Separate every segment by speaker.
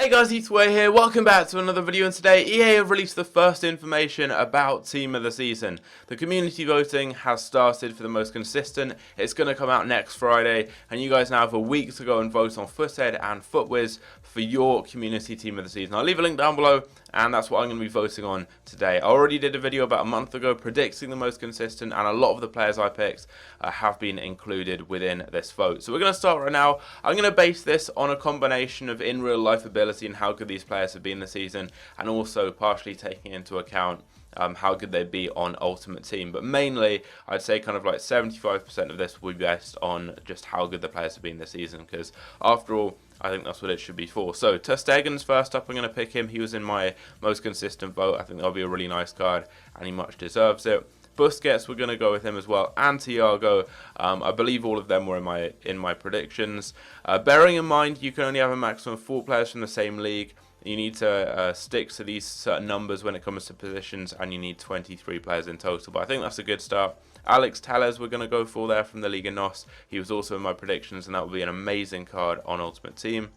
Speaker 1: Hey guys, it's Way here, welcome back to another video, and today EA have released the first information about Team of the Season. The community voting has started for the most consistent. It's going to come out next Friday, and you guys now have a week to go and vote on Foothead and Footwiz for your community Team of the Season. I'll leave a link down below, and that's what I'm going to be voting on today. I already did a video about a month ago predicting the most consistent, and a lot of the players I picked have been included within this vote. So we're going to start right now. I'm going to base this on a combination of in real life ability and how good these players have been this season, and also partially taking into account how good they'd be on Ultimate Team. But mainly, I'd say kind of like 75% of this will be based on just how good the players have been this season, because after all, I think that's what it should be for. So, ter Stegen's first up. I'm going to pick him. He was in my most consistent vote. I think that'll be a really nice card, and he much deserves it. Busquets, we're going to go with him as well, and Thiago. I believe all of them were in my predictions. Bearing in mind, you can only have a maximum of 4 players from the same league. You need to stick to these certain numbers when it comes to positions, and you need 23 players in total. But I think that's a good start. Alex Telles we're going to go for there from the Liga NOS. He was also in my predictions, and that would be an amazing card on Ultimate Team.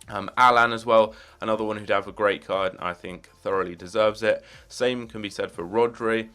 Speaker 1: Alan as well, another one who'd have a great card, and I think thoroughly deserves it. Same can be said for Rodri.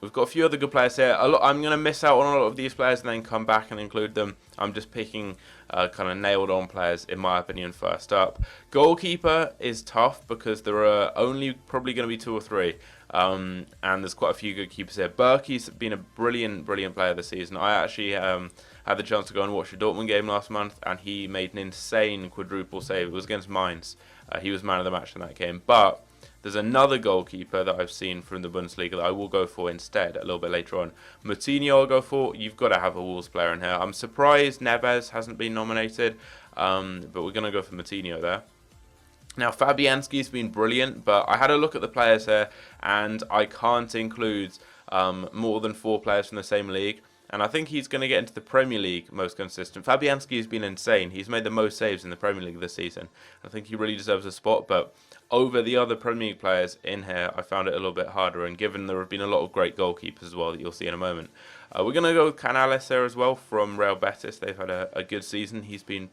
Speaker 1: We've got a few other good players here. I'm going to miss out on a lot of these players and then come back and include them. I'm just picking kind of nailed on players, in my opinion, first up. Goalkeeper is tough because there are only probably going to be 2 or 3. And there's quite a few good keepers here. Berkey's been a brilliant player this season. I actually had the chance to go and watch the Dortmund game last month, and he made an insane quadruple save. It was against Mainz. He was man of the match in that game. But there's another goalkeeper that I've seen from the Bundesliga that I will go for instead a little bit later on. Moutinho I'll go for. You've got to have a Wolves player in here. I'm surprised Neves hasn't been nominated, but we're going to go for Moutinho there. Now, Fabianski's been brilliant, but I had a look at the players here, and I can't include more than 4 players from the same league. And I think he's going to get into the Premier League most consistent. Fabianski's been insane. He's made the most saves in the Premier League this season. I think he really deserves a spot, but over the other Premier League players in here, I found it a little bit harder, and given there have been a lot of great goalkeepers as well that you'll see in a moment. We're going to go with Canales there as well from Real Betis. They've had a good season. He's been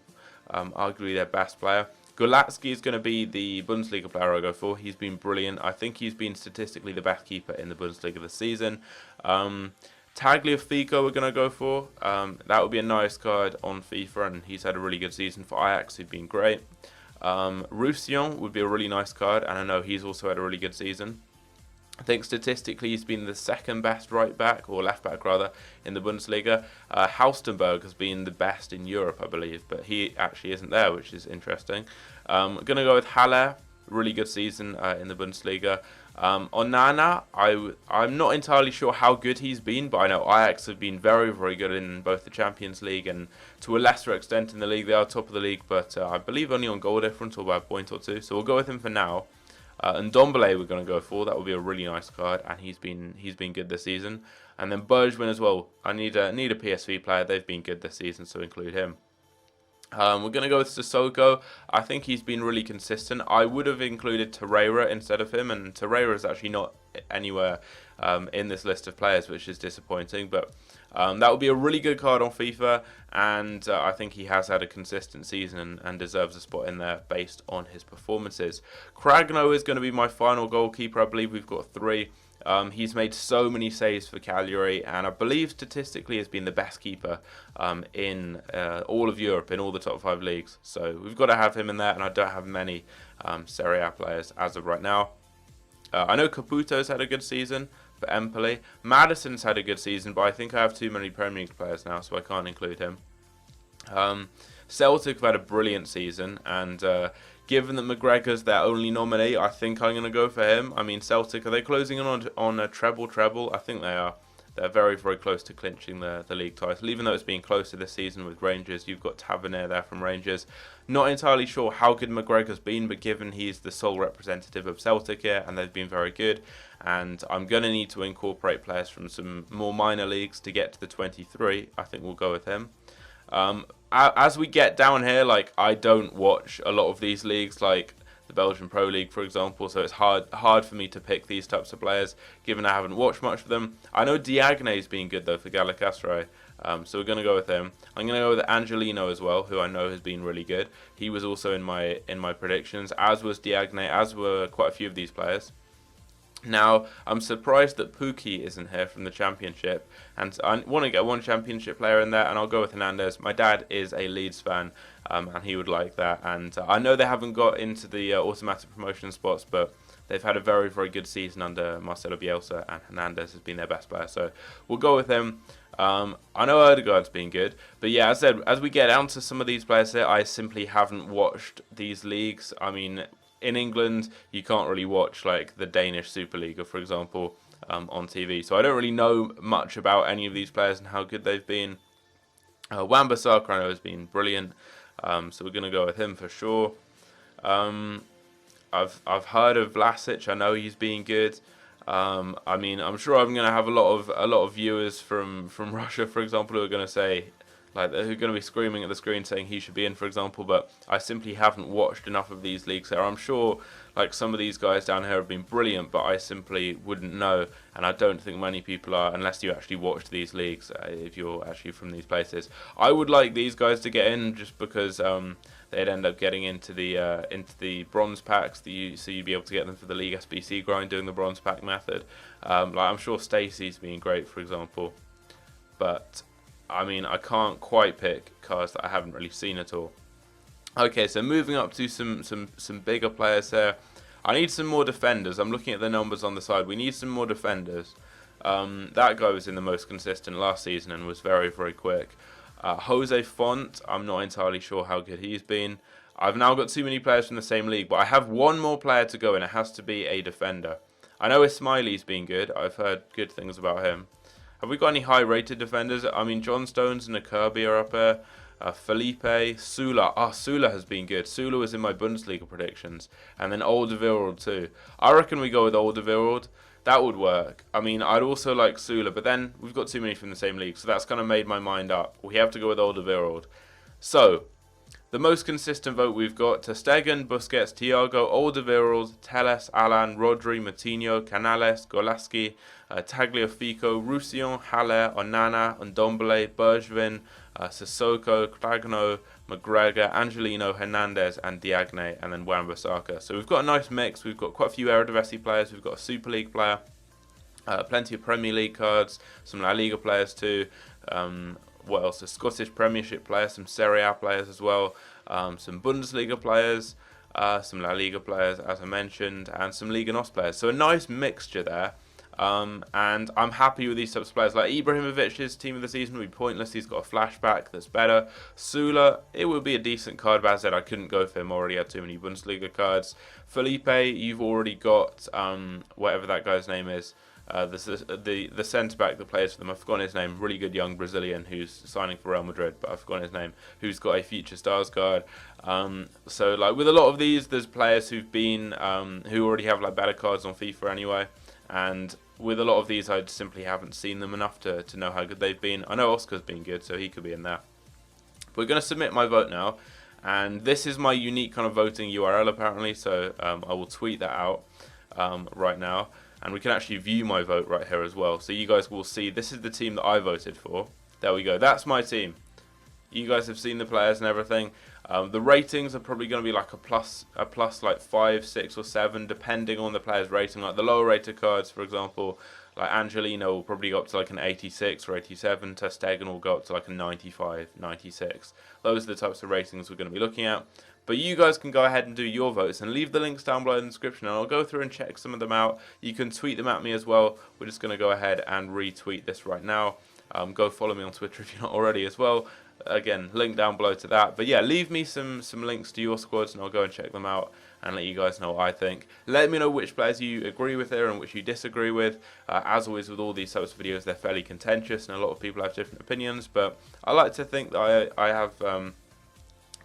Speaker 1: arguably their best player. Golatsky is going to be the Bundesliga player I go for. He's been brilliant. I think he's been statistically the best keeper in the Bundesliga this season. Tagliafico we're going to go for. That would be a nice card on FIFA, and he's had a really good season for Ajax. He's been great. Roussillon would be a really nice card, and I know he's also had a really good season. I think statistically he's been the second best right back, or left back rather, in the Bundesliga. Haustenberg has been the best in Europe, I believe, but he actually isn't there, which is interesting. I'm going to go with Haller, really good season in the Bundesliga. Onana, I'm not entirely sure how good he's been, but I know Ajax have been very good in both the Champions League and to a lesser extent in the league. They are top of the league, but I believe only on goal difference or by a point or 2. So we'll go with him for now. And Ndombele we're going to go for. That will be a really nice card, and he's been good this season. And then Bergwijn as well. I need a PSV player. They've been good this season, so include him. We're going to go with Sissoko. I think he's been really consistent. I would have included Torreira instead of him, and Torreira is actually not anywhere in this list of players, which is disappointing. But that would be a really good card on FIFA, and I think he has had a consistent season and deserves a spot in there based on his performances. Cragno is going to be my final goalkeeper. I believe we've got 3. He's made so many saves for Cagliari, and I believe statistically has been the best keeper in all of Europe, in all the top 5 leagues. So we've got to have him in there, and I don't have many Serie A players as of right now. I know Caputo's had a good season for Empoli. Madison's had a good season, but I think I have too many Premier League players now, so I can't include him. Celtic have had a brilliant season, and given that McGregor's their only nominee, I think I'm going to go for him. I mean, Celtic, are they closing on a treble? I think they are. They're very close to clinching the league title, even though it's been closer this season with Rangers. You've got Tavernier there from Rangers. Not entirely sure how good McGregor's been, but given he's the sole representative of Celtic here, and they've been very good, and I'm going to need to incorporate players from some more minor leagues to get to the 23. I think we'll go with him. As we get down here, like, I don't watch a lot of these leagues, like the Belgian Pro League, for example, so it's hard for me to pick these types of players, given I haven't watched much of them. I know Diagne's been good, though, for Galatasaray. So we're going to go with him. I'm going to go with Angelino as well, who I know has been really good. He was also in my predictions, as was Diagne, as were quite a few of these players. Now, I'm surprised that Pukki isn't here from the Championship, and I want to get one Championship player in there, and I'll go with Hernandez. My dad is a Leeds fan, and he would like that, and I know they haven't got into the automatic promotion spots, but they've had a very, very good season under Marcelo Bielsa, and Hernandez has been their best player, so we'll go with him. I know Odegaard's been good, but yeah, as I said, as we get down to some of these players here, I simply haven't watched these leagues. I mean, in England, you can't really watch like the Danish Superliga, for example, on TV. So I don't really know much about any of these players and how good they've been. Wan-Bissaka, I know, has been brilliant, so we're going to go with him for sure. I've heard of Vlasic. I know he's been good. I mean, I'm sure I'm going to have a lot of viewers from Russia, for example, who are going to say, like, who are going to be screaming at the screen saying he should be in, for example, but I simply haven't watched enough of these leagues here. I'm sure, like, some of these guys down here have been brilliant, but I simply wouldn't know, and I don't think many people are, unless you actually watch these leagues, if you're actually from these places. I would like these guys to get in just because they'd end up getting into the bronze packs, so you'd be able to get them for the League SBC grind doing the bronze pack method. Like, I'm sure Stacey's been great, for example, but I mean, I can't quite pick cards that I haven't really seen at all. Okay, so moving up to some bigger players here. I need some more defenders. I'm looking at the numbers on the side. We need some more defenders. That guy was in the most consistent last season and was very, very quick. Jose Font, I'm not entirely sure how good he's been. I've now got too many players from the same league, but I have one more player to go, and it has to be a defender. I know Ismaili's been good. I've heard good things about him. Have we got any high-rated defenders? I mean, John Stones and Kirby are up there. Felipe, Sula. Sula has been good. Sula was in my Bundesliga predictions. And then Alderweireld too. I reckon we go with Alderweireld. That would work. I mean, I'd also like Sula, but then we've got too many from the same league, so that's kind of made my mind up. We have to go with Alderweireld. So, the most consistent vote we've got: Ter Stegen, Busquets, Thiago, Alderweireld, Telles, Alan, Rodri, Matinho, Canales, Golaski, Tagliafico, Roussillon, Haller, Onana, Ndombele, Bergevin, Sissoko, Cragno, McGregor, Angelino, Hernandez, and Diagne, and then Wan-Bissaka. So we've got a nice mix. We've got quite a few Eredivisie players. We've got a Super League player, plenty of Premier League cards, some La Liga players too. What else? A Scottish Premiership player, some Serie A players as well, some Bundesliga players, some La Liga players, as I mentioned, and some Liga NOS players. So a nice mixture there. And I'm happy with these types of players. Like Ibrahimovic's team of the season would be pointless. He's got a flashback that's better. Sula, it would be a decent card, but as I said, I couldn't go for him. Already had too many Bundesliga cards. Felipe, you've already got whatever that guy's name is. The centre back that plays for them, I've forgotten his name. Really good young Brazilian who's signing for Real Madrid, but I've forgotten his name. Who's got a future stars card. So like with a lot of these, there's players who've been who already have like better cards on FIFA anyway. And with a lot of these, I simply haven't seen them enough to know how good they've been. I know Oscar's been good, so he could be in there. But we're going to submit my vote now. And this is my unique kind of voting URL apparently, so I will tweet that out right now. And we can actually view my vote right here as well. So you guys will see this is the team that I voted for. There we go. That's my team. You guys have seen the players and everything. The ratings are probably going to be like a plus like 5, 6 or 7 depending on the player's rating. Like the lower rated cards, for example, like Angelino will probably go up to like an 86 or 87. Ter Stegen will go up to like a 95, 96. Those are the types of ratings we're going to be looking at. But you guys can go ahead and do your votes and leave the links down below in the description and I'll go through and check some of them out. You can tweet them at me as well. We're just going to go ahead and retweet this right now. Go follow me on Twitter if you're not already as well. Again, link down below to that. But yeah, leave me some links to your squads and I'll go and check them out and let you guys know what I think. Let me know which players you agree with here and which you disagree with. As always with all these types of videos, they're fairly contentious and a lot of people have different opinions. But I like to think that I have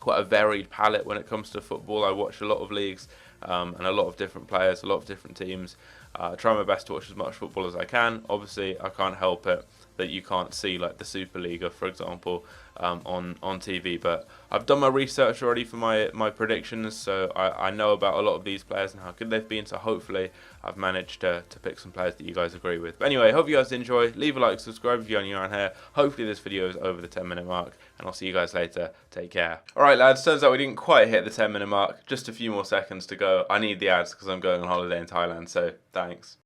Speaker 1: quite a varied palette when it comes to football. I watch a lot of leagues and a lot of different players, a lot of different teams. I try my best to watch as much football as I can. Obviously, I can't help it that you can't see like the Superliga, for example, on TV. But I've done my research already for my predictions, so I know about a lot of these players and how good they've been. So hopefully I've managed to pick some players that you guys agree with. But anyway, hope you guys enjoy. Leave a like, subscribe if you're new around here. Hopefully this video is over the 10-minute mark, and I'll see you guys later. Take care. Alright lads, turns out we didn't quite hit the 10-minute mark. Just a few more seconds to go. I need the ads because I'm going on holiday in Thailand, so thanks.